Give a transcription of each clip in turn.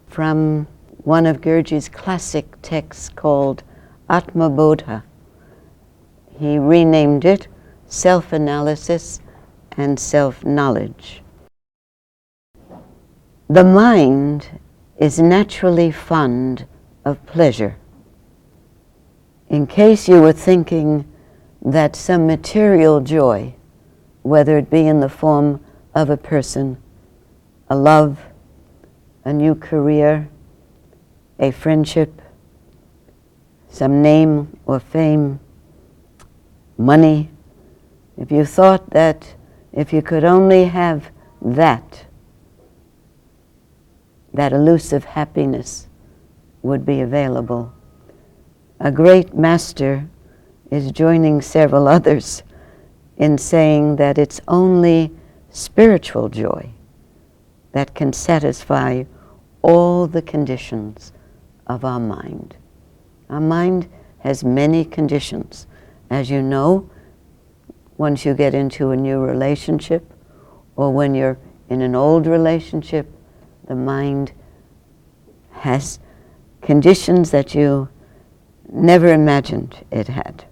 from one of Gurdjieff's classic texts called Atmabodha. He renamed it Self-Analysis and Self-Knowledge. The mind is naturally fond of pleasure. In case you were thinking that some material joy, whether it be in the form of a person, a love, a new career, a friendship, some name or fame, money, if you thought that if you could only have that elusive happiness would be available, a great master is joining several others in saying that it's only spiritual joy that can satisfy all the conditions of our mind. Our mind has many conditions. As you know, once you get into a new relationship, or when you're in an old relationship, the mind has conditions that you never imagined it had.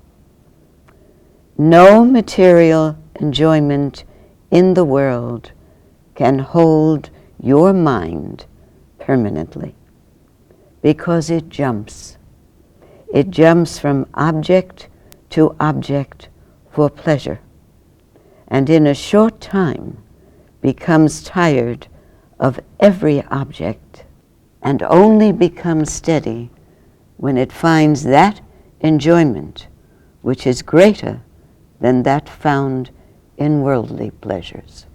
No material enjoyment in the world can hold your mind permanently, because it jumps. It jumps from object to object for pleasure, and in a short time becomes tired of every object, and only becomes steady when it finds that enjoyment which is greater than that found in worldly pleasures.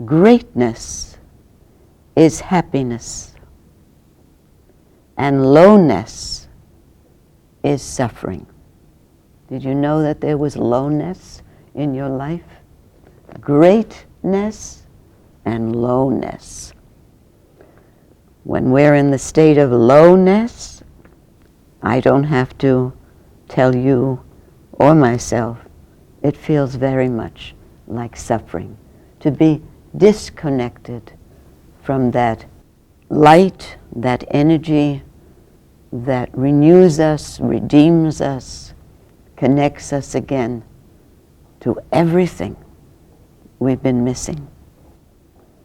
Greatness is happiness, and lowness is suffering. Did you know that there was lowness in your life? Greatness and lowness. When we're in the state of lowness, I don't have to tell you or myself, it feels very much like suffering to be disconnected from that light, that energy that renews us, redeems us, connects us again to everything we've been missing.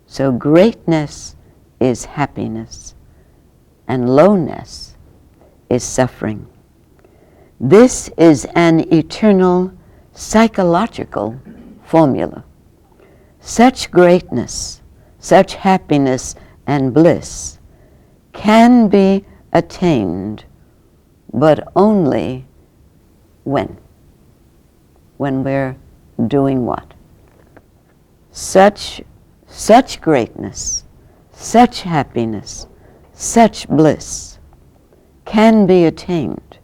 So greatness is happiness, and lowness is suffering. This is an eternal psychological formula. Such greatness, such happiness and bliss can be attained, but only when? When we're doing what? Such greatness, such happiness, such bliss can be attained,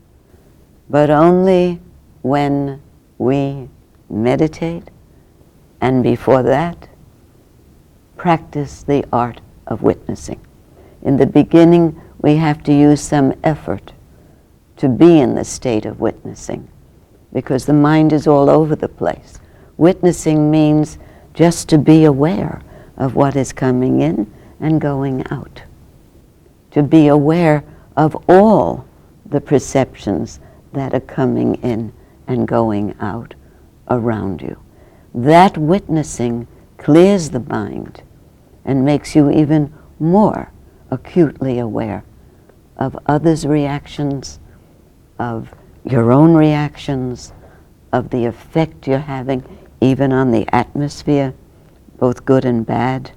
but only when we meditate, and before that, practice the art of witnessing. In the beginning, we have to use some effort to be in the state of witnessing, because the mind is all over the place. Witnessing means just to be aware of what is coming in and going out. To be aware of all the perceptions that are coming in and going out around you. That witnessing clears the mind and makes you even more acutely aware of others' reactions, of your own reactions, of the effect you're having even on the atmosphere, both good and bad.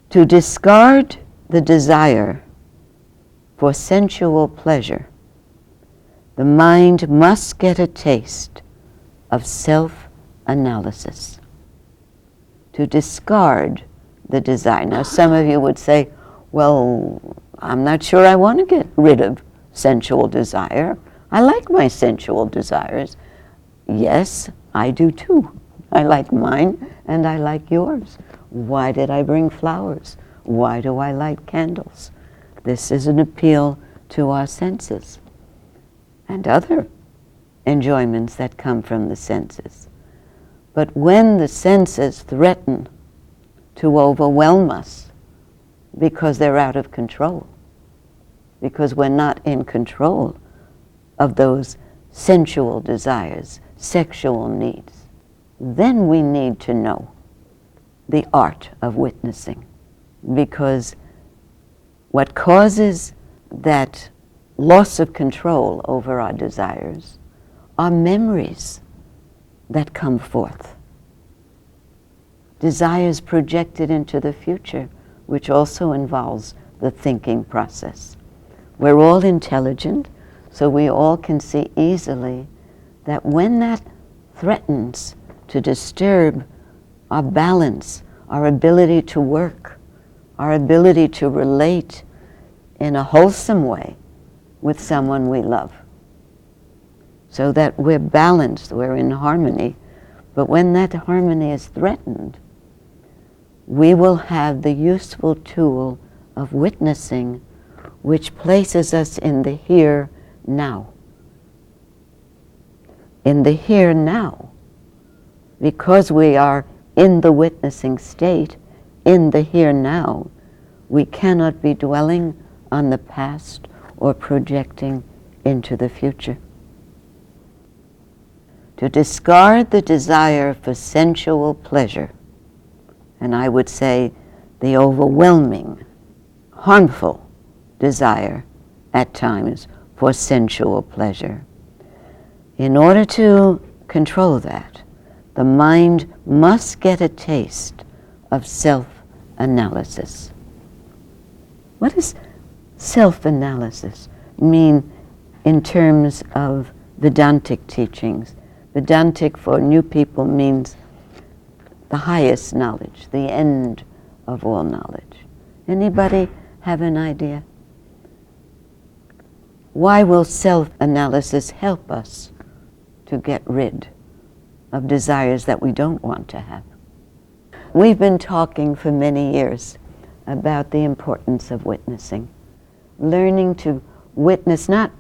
To discard the desire for sensual pleasure, the mind must get a taste of self-analysis. To discard the desire. Now, some of you would say, well, I'm not sure I want to get rid of sensual desire. I like my sensual desires. Yes, I do too. I like mine and I like yours. Why did I bring flowers? Why do I light candles? This is an appeal to our senses and other enjoyments that come from the senses. But when the senses threaten to overwhelm us because they're out of control, because we're not in control of those sensual desires, sexual needs. Then we need to know the art of witnessing, because what causes that loss of control over our desires are memories that come forth. Desires projected into the future, which also involves the thinking process. We're all intelligent, so we all can see easily that when that threatens to disturb our balance, our ability to work, our ability to relate in a wholesome way with someone we love, so that we're balanced, we're in harmony. But when that harmony is threatened, we will have the useful tool of witnessing, which places us in the here now. In the here now, because we are in the witnessing state, in the here now, we cannot be dwelling on the past or projecting into the future. To discard the desire for sensual pleasure, and I would say the overwhelming, harmful desire at times for sensual pleasure. In order to control that, the mind must get a taste of self-analysis. What does self-analysis mean in terms of Vedantic teachings? Vedantic for new people means the highest knowledge, the end of all knowledge. Anybody have an idea? Why will self-analysis help us to get rid of desires that we don't want to have? We've been talking for many years about the importance of witnessing, learning to witness not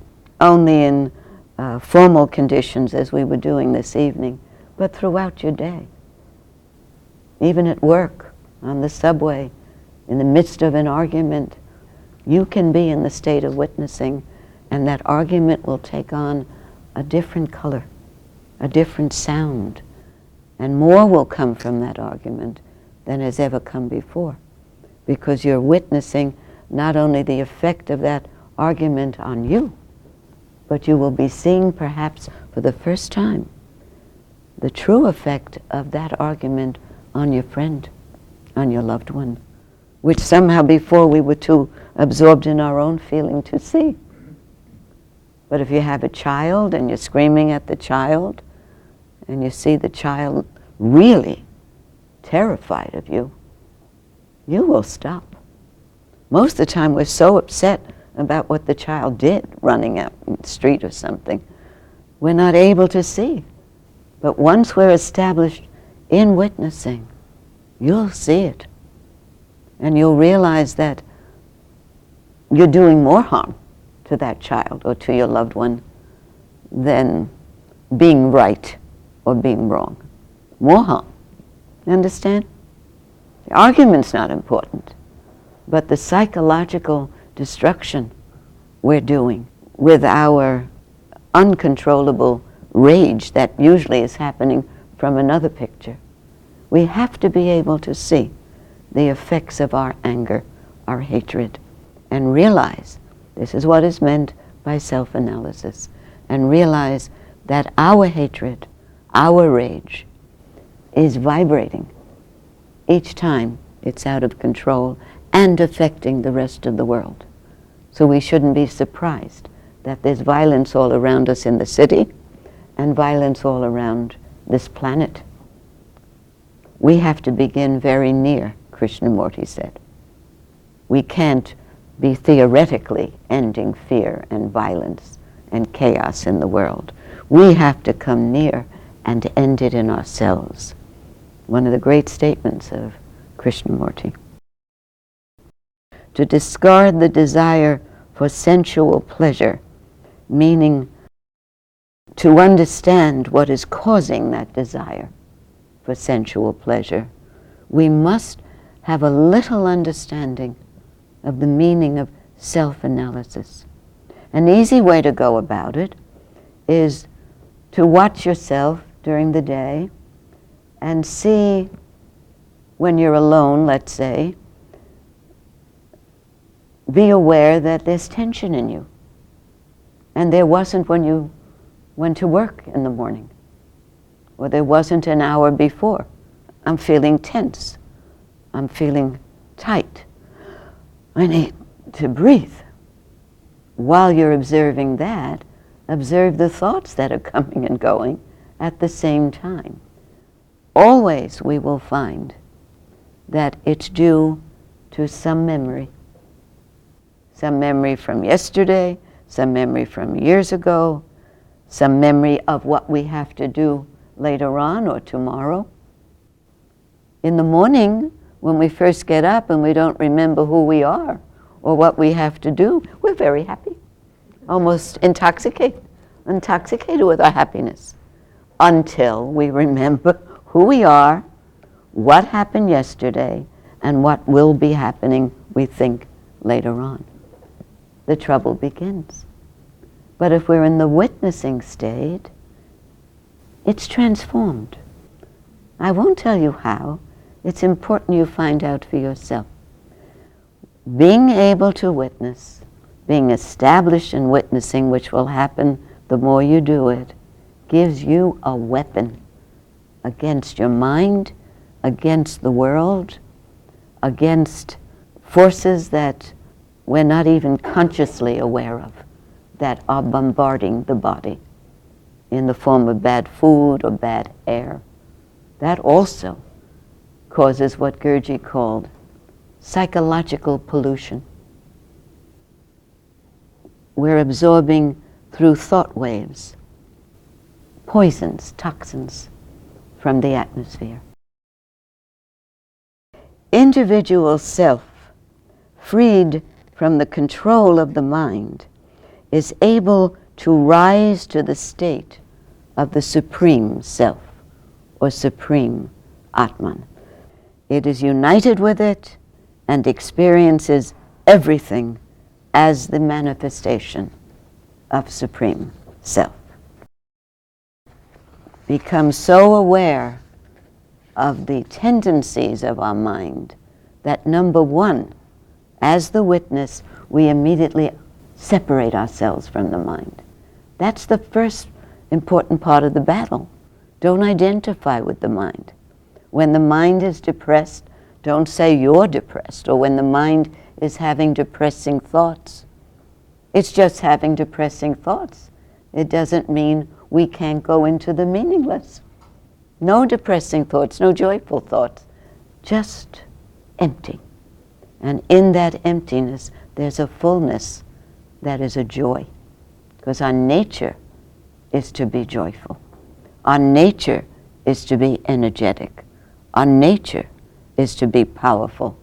only in formal conditions as we were doing this evening, but throughout your day. Even at work, on the subway, in the midst of an argument, you can be in the state of witnessing, and that argument will take on a different color, a different sound, and more will come from that argument than has ever come before, because you're witnessing not only the effect of that argument on you, but you will be seeing perhaps for the first time the true effect of that argument on your friend, on your loved one, which somehow before we were too absorbed in our own feeling to see. But if you have a child and you're screaming at the child, and you see the child really terrified of you, you will stop. Most of the time we're so upset about what the child did, running out in the street or something, we're not able to see. But once we're established in witnessing, you'll see it. And you'll realize that you're doing more harm to that child or to your loved one than being right or being wrong. More harm. You understand? The argument's not important, but the psychological destruction we're doing with our uncontrollable rage that usually is happening from another picture. We have to be able to see the effects of our anger, our hatred, and realize this is what is meant by self-analysis, and realize that our hatred, our rage, is vibrating each time it's out of control and affecting the rest of the world. So we shouldn't be surprised that there's violence all around us in the city and violence all around this planet. We have to begin very near, Krishnamurti said. We can't be theoretically ending fear and violence and chaos in the world. We have to come near and end it in ourselves. One of the great statements of Krishnamurti. To discard the desire for sensual pleasure, meaning to understand what is causing that desire for sensual pleasure, we must have a little understanding of the meaning of self-analysis. An easy way to go about it is to watch yourself during the day and see, when you're alone, let's say, be aware that there's tension in you. And there wasn't when you went to work in the morning, or there wasn't an hour before. I'm feeling tense. I'm feeling tight. I need to breathe. While you're observing that, observe the thoughts that are coming and going at the same time. Always we will find that it's due to some memory. Some memory from yesterday, some memory from years ago, some memory of what we have to do later on or tomorrow. In the morning, when we first get up and we don't remember who we are or what we have to do, we're very happy, almost intoxicated with our happiness, until we remember who we are, what happened yesterday, and what will be happening, we think, later on. The trouble begins. But if we're in the witnessing state, it's transformed. I won't tell you how. It's important you find out for yourself. Being able to witness, being established in witnessing, which will happen the more you do it, gives you a weapon against your mind, against the world, against forces that we're not even consciously aware of, that are bombarding the body in the form of bad food or bad air. That also causes what Gurdjieff called psychological pollution. We're absorbing through thought waves poisons, toxins from the atmosphere. Individual self, freed from the control of the mind, is able to rise to the state of the supreme self or supreme Atman. It is united with it and experiences everything as the manifestation of supreme self. Become so aware of the tendencies of our mind that, number one, as the witness, we immediately separate ourselves from the mind. That's the first important part of the battle. Don't identify with the mind. When the mind is depressed, don't say you're depressed, or when the mind is having depressing thoughts. It's just having depressing thoughts. It doesn't mean we can't go into the meaningless. No depressing thoughts, no joyful thoughts, just empty. And in that emptiness, there's a fullness that is a joy. Because our nature is to be joyful. Our nature is to be energetic. Our nature is to be powerful,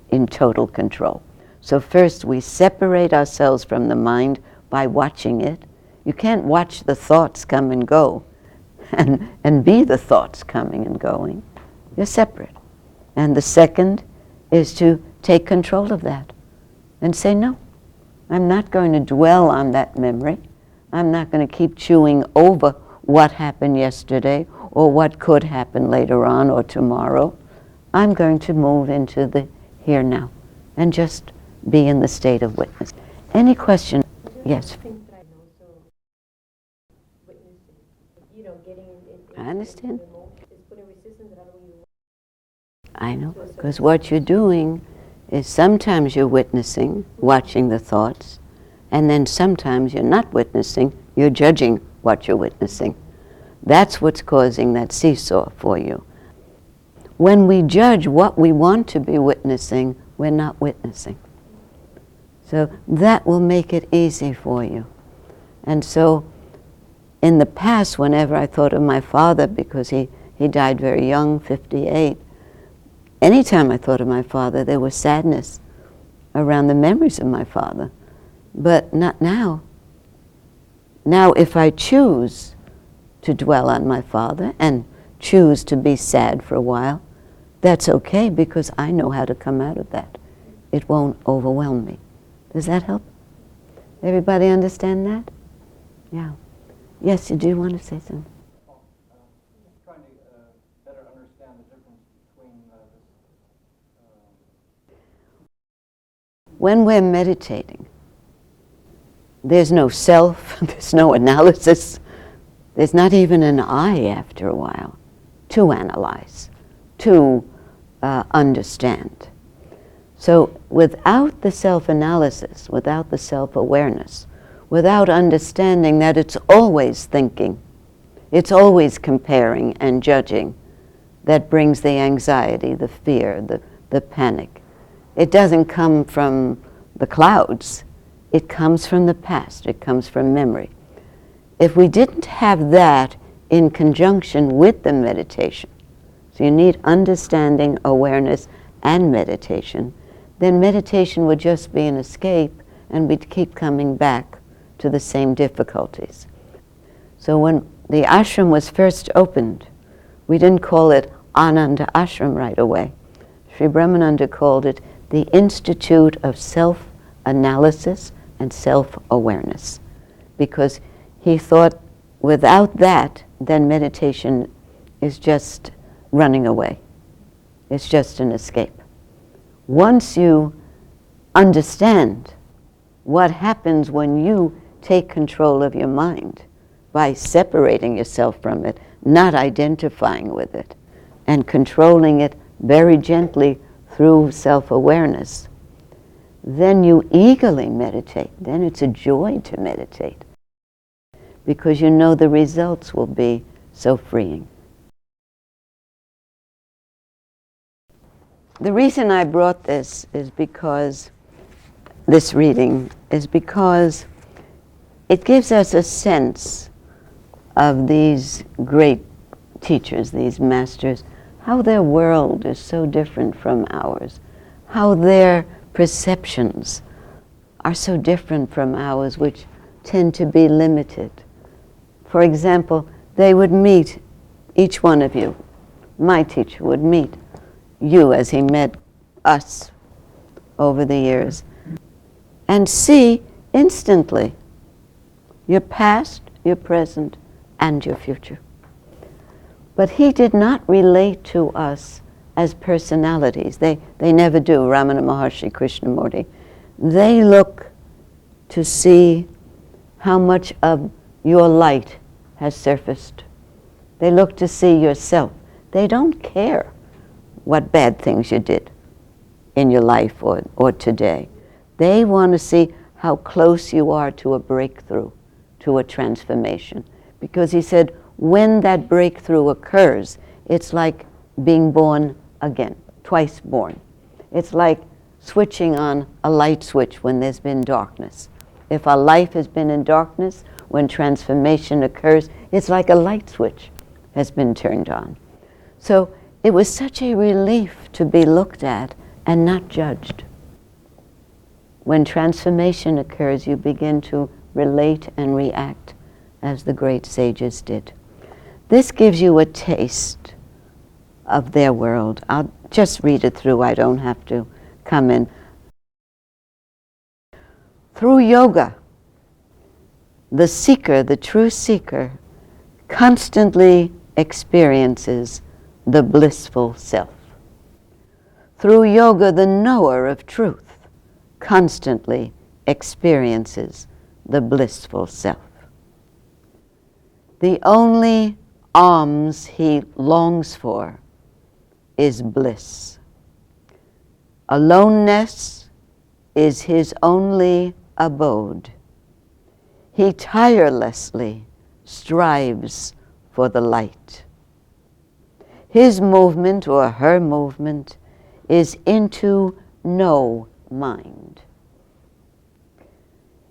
in total control. So first we separate ourselves from the mind by watching it. You can't watch the thoughts come and go and be the thoughts coming and going. You're separate. And the second is to take control of that and say, no, I'm not going to dwell on that memory. I'm not going to keep chewing over what happened yesterday or what could happen later on or tomorrow. I'm going to move into the here now and just be in the state of witness. Any question? Yes. I understand. I know, because what you're doing is sometimes you're witnessing, watching the thoughts, and then sometimes you're not witnessing, you're judging what you're witnessing. That's what's causing that seesaw for you. When we judge what we want to be witnessing, we're not witnessing. So that will make it easy for you. And so in the past, whenever I thought of my father, because he died very young, 58, anytime I thought of my father, there was sadness around the memories of my father. But not now. Now, if I choose to dwell on my father and choose to be sad for a while, that's okay because I know how to come out of that. It won't overwhelm me. Does that help? Everybody understand that? Yeah. Yes, you do want to say something? Trying to better understand the difference between When we're meditating, there's no self, there's no analysis, there's not even an I after a while to analyze, to understand. So without the self-analysis, without the self-awareness, without understanding that it's always thinking, it's always comparing and judging, that brings the anxiety, the fear, the panic. It doesn't come from the clouds. It comes from the past. It comes from memory. If we didn't have that in conjunction with the meditation, so you need understanding, awareness, and meditation, then meditation would just be an escape and we'd keep coming back to the same difficulties. So when the ashram was first opened, we didn't call it Ananda Ashram right away. Sri Brahmananda called it the Institute of Self-Analysis and Self-Awareness, because he thought without that, then meditation is just running away. It's just an escape. Once you understand what happens when you take control of your mind by separating yourself from it, not identifying with it, and controlling it very gently through self-awareness, then you eagerly meditate. Then it's a joy to meditate, because you know the results will be so freeing. The reason I brought this is because this reading is because it gives us a sense of these great teachers, these masters, how their world is so different from ours, how their perceptions are so different from ours, which tend to be limited. For example, they would meet, each one of you, my teacher would meet you as he met us over the years, and see instantly your past, your present, and your future. But he did not relate to us as personalities. They never do, Ramana Maharshi, Krishnamurti. They look to see how much of your light has surfaced. They look to see yourself. They don't care what bad things you did in your life or today. They want to see how close you are to a breakthrough, to a transformation. Because he said, when that breakthrough occurs, it's like being born again, twice born. It's like switching on a light switch when there's been darkness. If our life has been in darkness, when transformation occurs, it's like a light switch has been turned on. So it was such a relief to be looked at and not judged. When transformation occurs, you begin to relate and react as the great sages did. This gives you a taste of their world. I'll just read it through. I don't have to come in. Through yoga, the seeker, the true seeker, constantly experiences the blissful self. Through yoga, the knower of truth constantly experiences the blissful self. The only alms he longs for is bliss. Aloneness is his only abode. He tirelessly strives for the light. His movement or her movement is into no mind.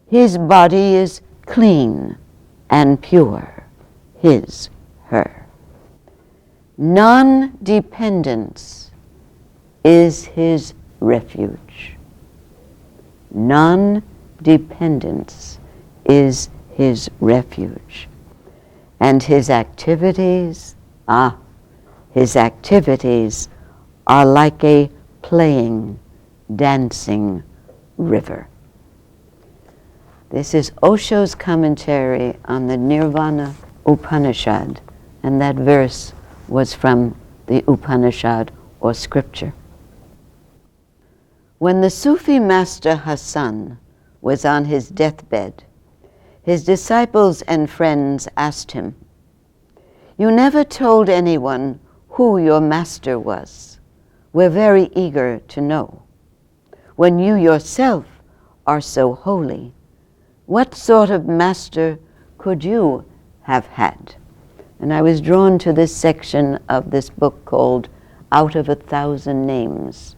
His body is clean and pure, his, her. Non-dependence is his refuge. Non-dependence is his refuge. And his activities are like a playing, dancing river. This is Osho's commentary on the Nirvana Upanishad, and that verse was from the Upanishad, or scripture. When the Sufi master Hassan was on his deathbed, his disciples and friends asked him, "You never told anyone who your master was. We're very eager to know. When you yourself are so holy, what sort of master could you have had?" And I was drawn to this section of this book called Out of 1,000 Names,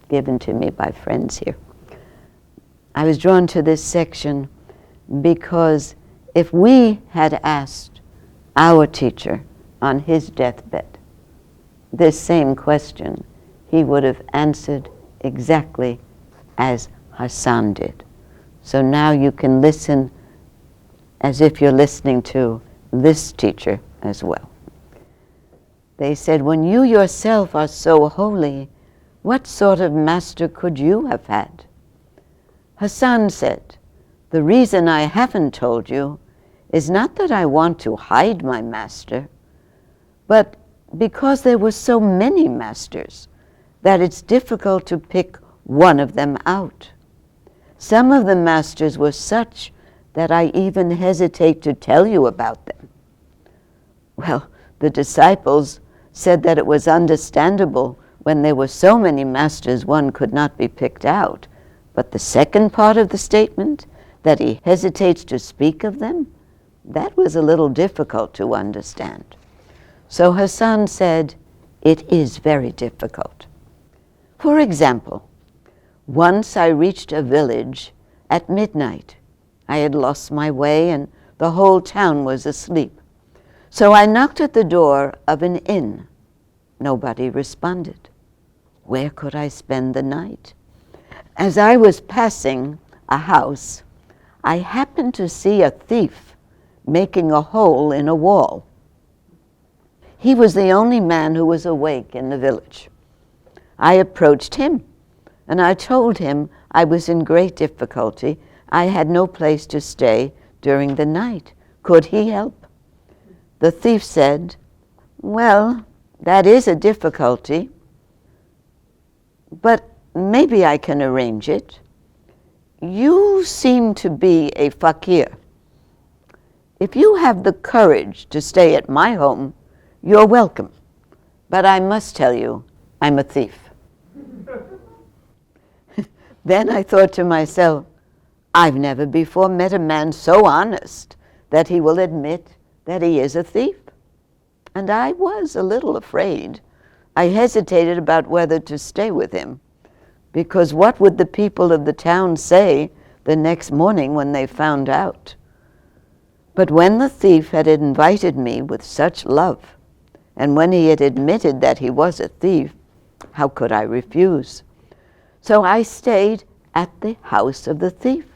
given to me by friends here. I was drawn to this section because if we had asked our teacher on his deathbed this same question, he would have answered exactly as Hassan did. So now you can listen as if you're listening to this teacher as well. They said, "When you yourself are so holy, what sort of master could you have had?" Hassan said, "The reason I haven't told you is not that I want to hide my master, but because there were so many masters that it's difficult to pick one of them out. Some of the masters were such that I even hesitate to tell you about them." Well, the disciples said that it was understandable when there were so many masters one could not be picked out. But the second part of the statement, that he hesitates to speak of them, that was a little difficult to understand. So Hassan said, "It is very difficult. For example, once I reached a village at midnight. I had lost my way and the whole town was asleep. So I knocked at the door of an inn. Nobody responded. Where could I spend the night? As I was passing a house, I happened to see a thief making a hole in a wall. He was the only man who was awake in the village. I approached him, and I told him I was in great difficulty. I had no place to stay during the night. Could he help? The thief said, "Well, that is a difficulty, but maybe I can arrange it. You seem to be a fakir. If you have the courage to stay at my home, you're welcome. But I must tell you, I'm a thief." Then I thought to myself, I've never before met a man so honest that he will admit that he is a thief. And I was a little afraid. I hesitated about whether to stay with him, because what would the people of the town say the next morning when they found out? But when the thief had invited me with such love, and when he had admitted that he was a thief, how could I refuse? So I stayed at the house of the thief.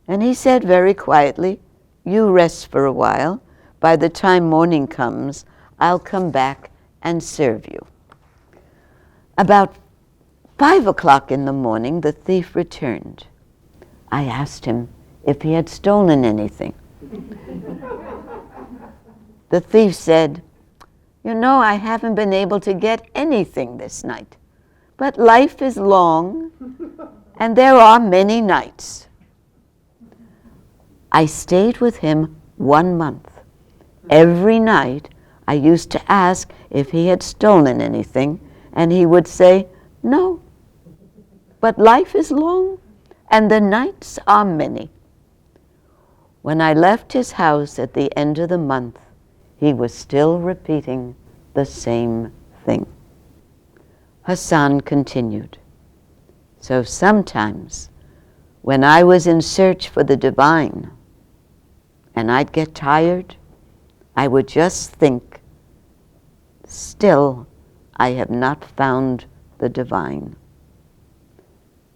And he said very quietly, "You rest for a while. By the time morning comes, I'll come back and serve you." About 5 o'clock in the morning, the thief returned. I asked him if he had stolen anything. The thief said, "You know, I haven't been able to get anything this night. But life is long, and there are many nights." I stayed with him 1 month. Every night, I used to ask if he had stolen anything, and he would say, "No. But life is long, and the nights are many." When I left his house at the end of the month, he was still repeating the same thing. Hassan continued, "So sometimes, when I was in search for the divine, and I'd get tired, I would just think, still, I have not found the divine.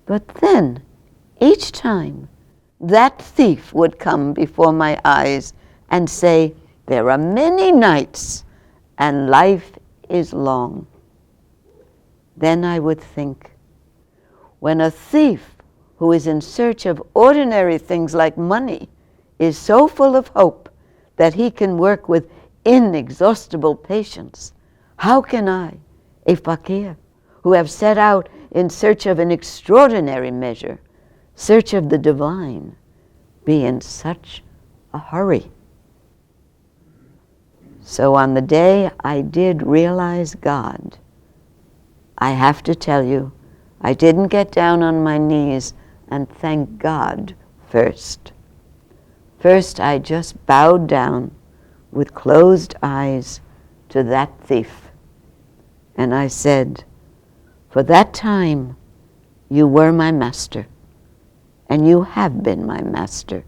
But then, each time, that thief would come before my eyes and say, 'There are many nights, and life is long.' then I would think, when a thief who is in search of ordinary things like money is so full of hope that he can work with inexhaustible patience, how can I, a fakir, who have set out in search of an extraordinary measure, search of the divine, be in such a hurry? So on the day I did realize God, I have to tell you, I didn't get down on my knees and thank God first. First, I just bowed down with closed eyes to that thief. And I said, for that time, you were my master, and you have been my master.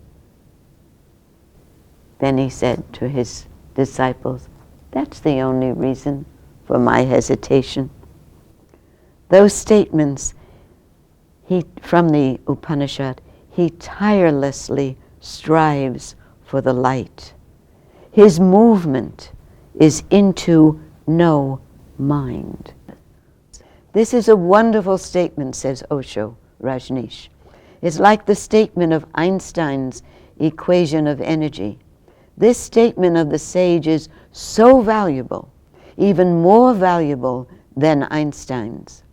Then he said to his disciples, that's the only reason for my hesitation. Those statements from the Upanishad, he tirelessly strives for the light. His movement is into no mind. This is a wonderful statement, says Osho Rajneesh. It's like the statement of Einstein's equation of energy. This statement of the sage is so valuable, even more valuable than Einstein's.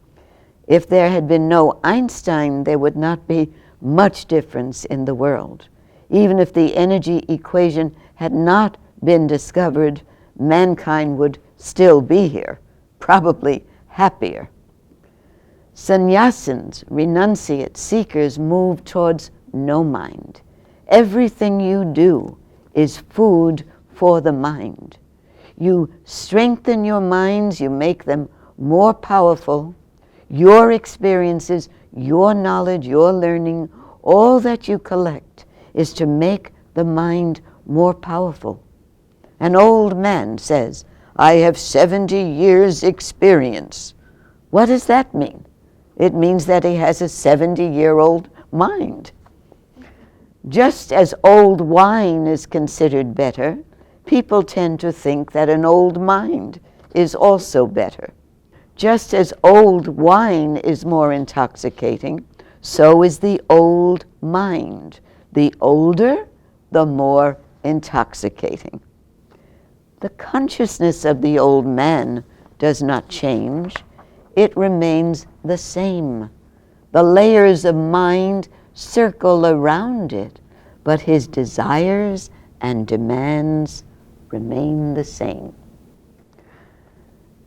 If there had been no Einstein, there would not be much difference in the world. Even if the energy equation had not been discovered, mankind would still be here, probably happier. Sannyasins, renunciate seekers, move towards no mind. Everything you do is food for the mind. You strengthen your minds, you make them more powerful. Your experiences, your knowledge, your learning, all that you collect is to make the mind more powerful. An old man says, I have 70 years experience. What does that mean? It means that he has a 70-year-old mind. Just as old wine is considered better, people tend to think that an old mind is also better. Just as old wine is more intoxicating, so is the old mind. The older, the more intoxicating. The consciousness of the old man does not change. It remains the same. The layers of mind circle around it, but his desires and demands remain the same.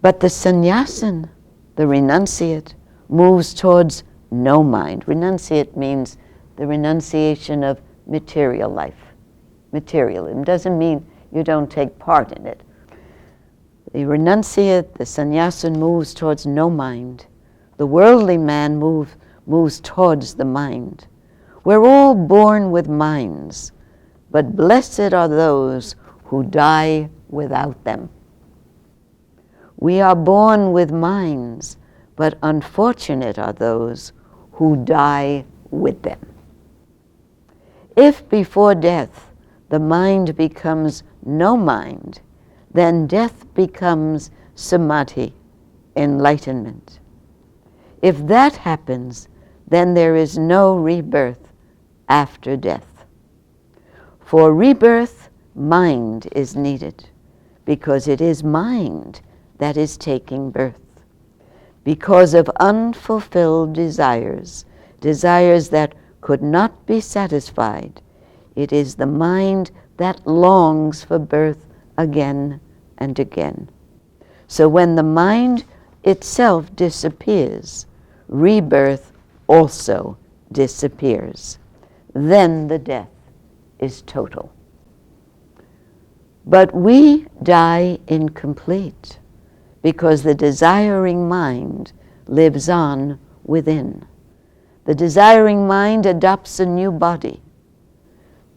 But the sannyasin, the renunciate, moves towards no mind. Renunciate means the renunciation of material life. Materialism doesn't mean you don't take part in it. The renunciate, the sannyasin, moves towards no mind. The worldly man moves towards the mind. We're all born with minds, but blessed are those who die without them. We are born with minds, but unfortunate are those who die with them. If before death the mind becomes no mind, then death becomes samadhi, enlightenment. If that happens, then there is no rebirth after death. For rebirth, mind is needed, because it is mind that is taking birth. Because of unfulfilled desires, desires that could not be satisfied, it is the mind that longs for birth again and again. So when the mind itself disappears, rebirth also disappears. Then the death is total. But we die incomplete because the desiring mind lives on within. The desiring mind adopts a new body.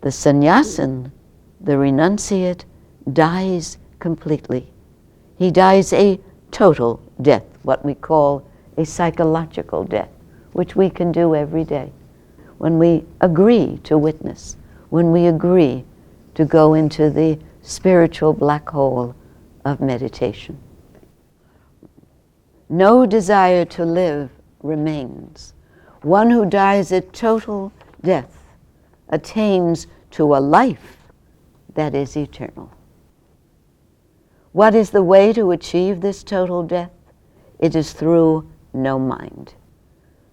The sannyasin, the renunciate, dies completely. He dies a total death, what we call a psychological death, which we can do every day when we agree to witness, when we agree to go into the spiritual black hole of meditation. no desire to live remains. One who dies a total death attains to a life that is eternal. What is the way to achieve this total death? It is through no mind.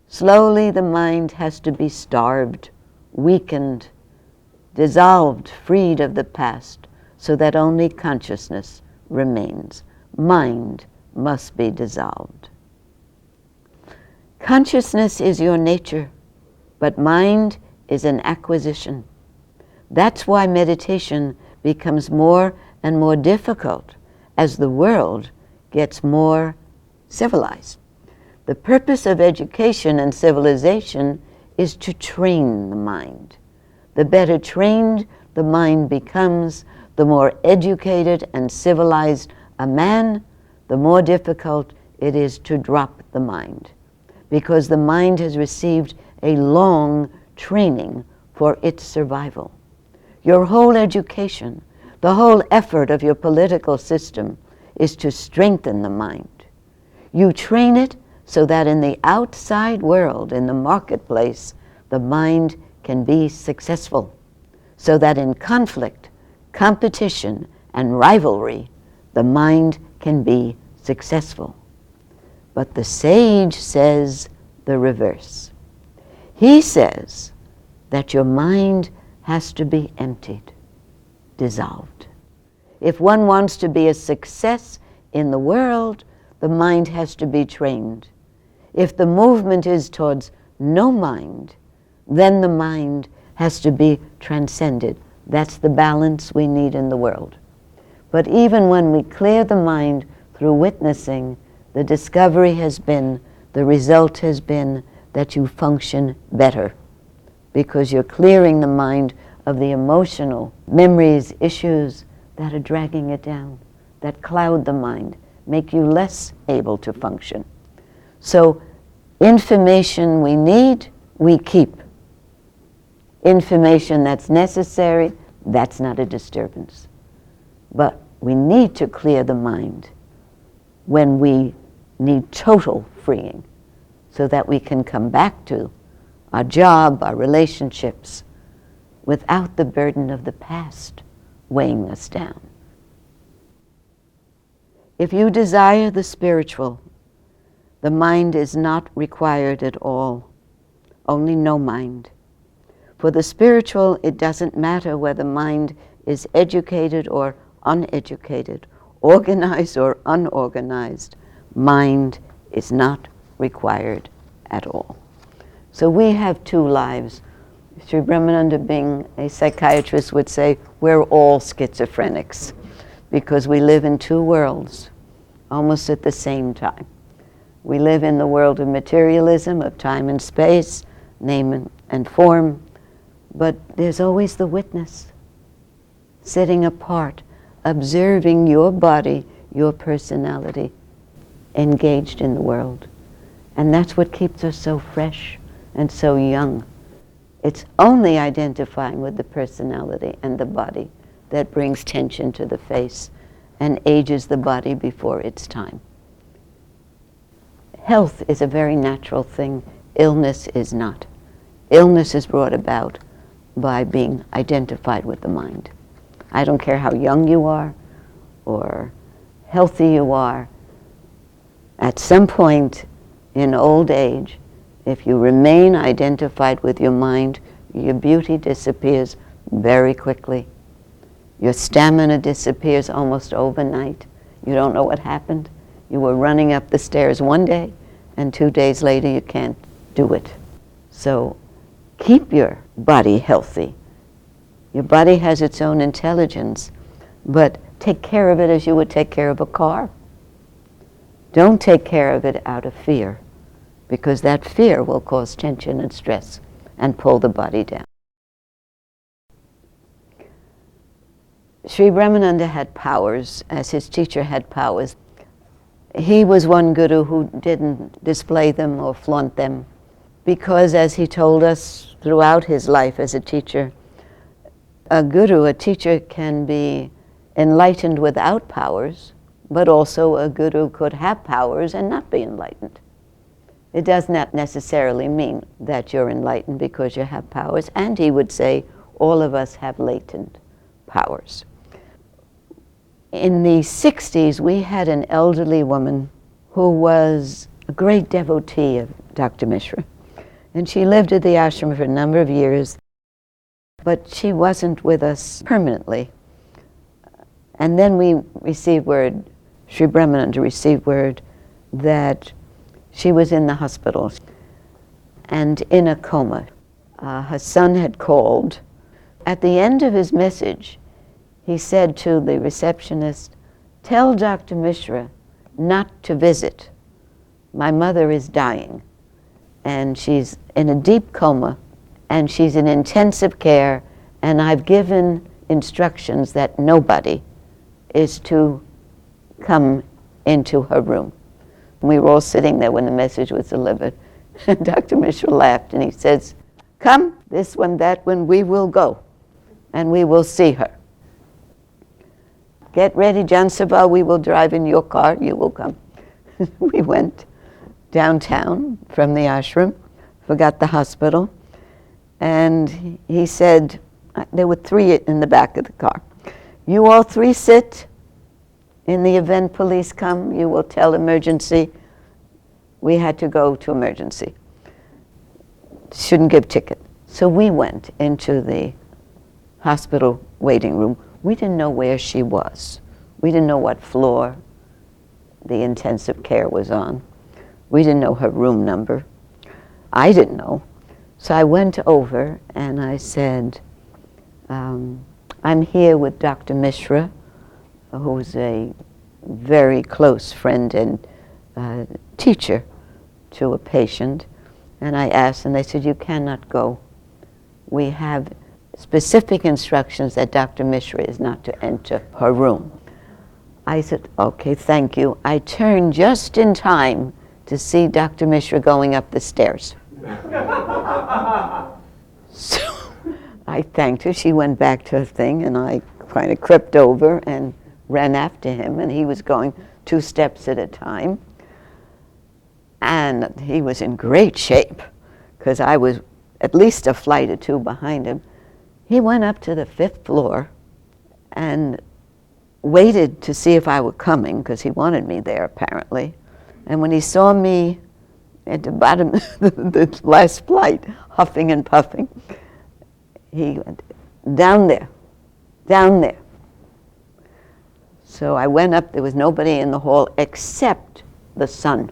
Slowly the mind has to be starved, weakened, dissolved, freed of the past, so that only consciousness remains. Mind must be dissolved. Consciousness is your nature, but mind is an acquisition. That's why meditation becomes more and more difficult as the world gets more civilized. The purpose of education and civilization is to train the mind. The better trained the mind becomes, the more educated and civilized a man, the more difficult it is to drop the mind, because the mind has received a long training for its survival. Your whole education, the whole effort of your political system is to strengthen the mind. You train it so that in the outside world, in the marketplace, the mind can be successful, so that in conflict, competition, and rivalry, the mind can be successful. But the sage says the reverse. He says that your mind has to be emptied, dissolved. If one wants to be a success in the world, the mind has to be trained. If the movement is towards no mind, then the mind has to be transcended. That's the balance we need in the world. But even when we clear the mind through witnessing, the discovery has been, the result has been that you function better, because you're clearing the mind of the emotional memories, issues that are dragging it down, that cloud the mind, make you less able to function. So information we need, we keep. Information that's necessary, that's not a disturbance. But we need to clear the mind when we need total freeing, so that we can come back to our job, our relationships, without the burden of the past weighing us down. If you desire the spiritual, the mind is not required at all, only no mind. For the spiritual, it doesn't matter whether mind is educated or uneducated, organized or unorganized. Mind is not required at all. So we have two lives. Sri Brahmananda, being a psychiatrist, would say we're all schizophrenics, because we live in two worlds almost at the same time. We live in the world of materialism, of time and space, name and form, but there's always the witness, sitting apart, observing your body, your personality, engaged in the world. And that's what keeps us so fresh and so young. It's only identifying with the personality and the body that brings tension to the face and ages the body before its time. Health is a very natural thing. Illness is not. Illness is brought about by being identified with the mind. I don't care how young you are or healthy you are. At some point in old age, if you remain identified with your mind, your beauty disappears very quickly. Your stamina disappears almost overnight. You don't know what happened. You were running up the stairs one day, and 2 days later you can't do it. So keep your body healthy. Your body has its own intelligence, but take care of it as you would take care of a car. Don't take care of it out of fear, because that fear will cause tension and stress and pull the body down. Sri Brahmananda had powers, as his teacher had powers. He was one guru who didn't display them or flaunt them, because as he told us throughout his life as a teacher, a guru, a teacher, can be enlightened without powers, but also a guru could have powers and not be enlightened. It does not necessarily mean that you're enlightened because you have powers, and he would say all of us have latent powers. In the 60s, we had an elderly woman who was a great devotee of Dr. Mishra. And she lived at the ashram for a number of years, but she wasn't with us permanently. And then we received word, Sri Brahmananda received word that she was in the hospital and in a coma. Her son had called. At the end of his message, he said to the receptionist, "Tell Dr. Mishra not to visit. My mother is dying, and she's in a deep coma, and she's in intensive care, and I've given instructions that nobody is to come into her room." We were all sitting there when the message was delivered. And Dr. Mishra laughed and he says, "Come, this one, that one, we will go, and we will see her. Get ready, Joan Suval, we will drive in your car, you will come." We went downtown from the ashram, forgot the hospital, and he said, there were 3 in the back of the car. "You all 3 sit. In the event police come, you will tell emergency." We had to go to emergency. Shouldn't give ticket. So we went into the hospital waiting room. We didn't know where she was. We didn't know what floor the intensive care was on. We didn't know her room number. I didn't know. So I went over and I said, "I'm here with Dr. Mishra, who's a very close friend and teacher to a patient." And I asked, and they said, "You cannot go. We have specific instructions that Dr. Mishra is not to enter her room." I said, "Okay, thank you." I turned just in time to see Dr. Mishra going up the stairs. So I thanked her. She went back to her thing, and I kind of crept over and ran after him, and he was going 2 steps at a time. And he was in great shape, because I was at least a flight or 2 behind him. He went up to the 5th floor and waited to see if I were coming, because he wanted me there, apparently. And when he saw me at the bottom of the last flight, huffing and puffing, he went, "Down there, down there." So I went up. There was nobody in the hall except the son.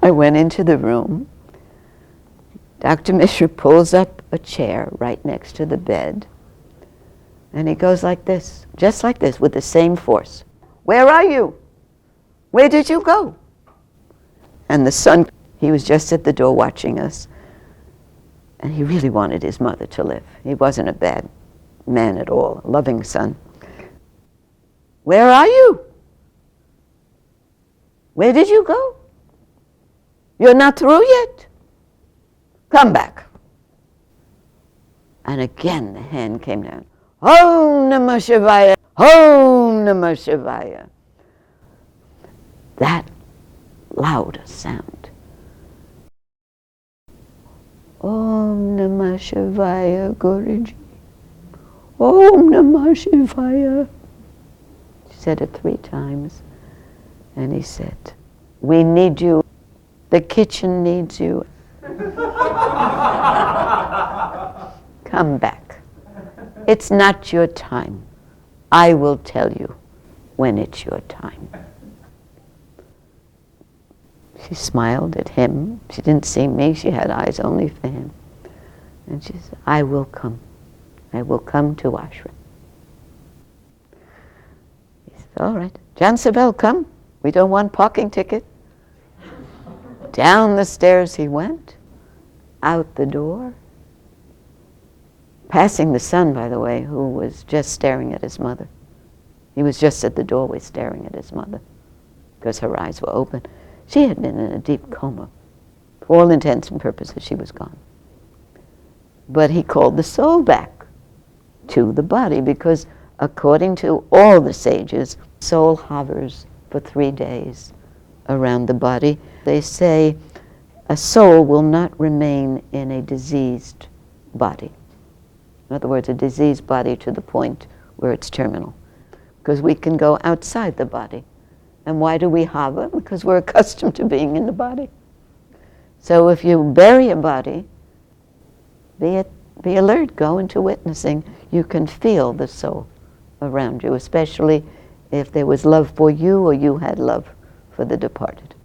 I went into the room. Dr. Mishra pulls up a chair right next to the bed, and he goes like this, just like this, with the same force. "Where are you? Where did you go?" And the son, he was just at the door watching us, and he really wanted his mother to live. He wasn't a bad man at all, a loving son. "Where are you? Where did you go? You're not through yet? Come back." And again the hand came down. "Om Namah Shivaya, Om Namah Shivaya." That loud a sound. "Om Namah Shivaya, Guruji. Om Namah Shivaya." She said it 3 times. And he said, "We need you. The kitchen needs you. Come back. It's not your time. I will tell you when it's your time." She smiled at him. She didn't see me. She had eyes only for him. And she said, "I will come. I will come to ashram." He said, "All right. Joan Suval, come. We don't want parking ticket." Down the stairs he went, out the door, passing the son, by the way, who was just staring at his mother. He was just at the doorway staring at his mother, because her eyes were open. She had been in a deep coma. For all intents and purposes, she was gone. But he called the soul back to the body, because according to all the sages, soul hovers for 3 days around the body. They say a soul will not remain in a diseased body. In other words, a diseased body to the point where it's terminal. Because we can go outside the body. And why do we hover? Because we're accustomed to being in the body. So if you bury a body, be alert, go into witnessing. You can feel the soul around you, especially if there was love for you or you had love for the departed.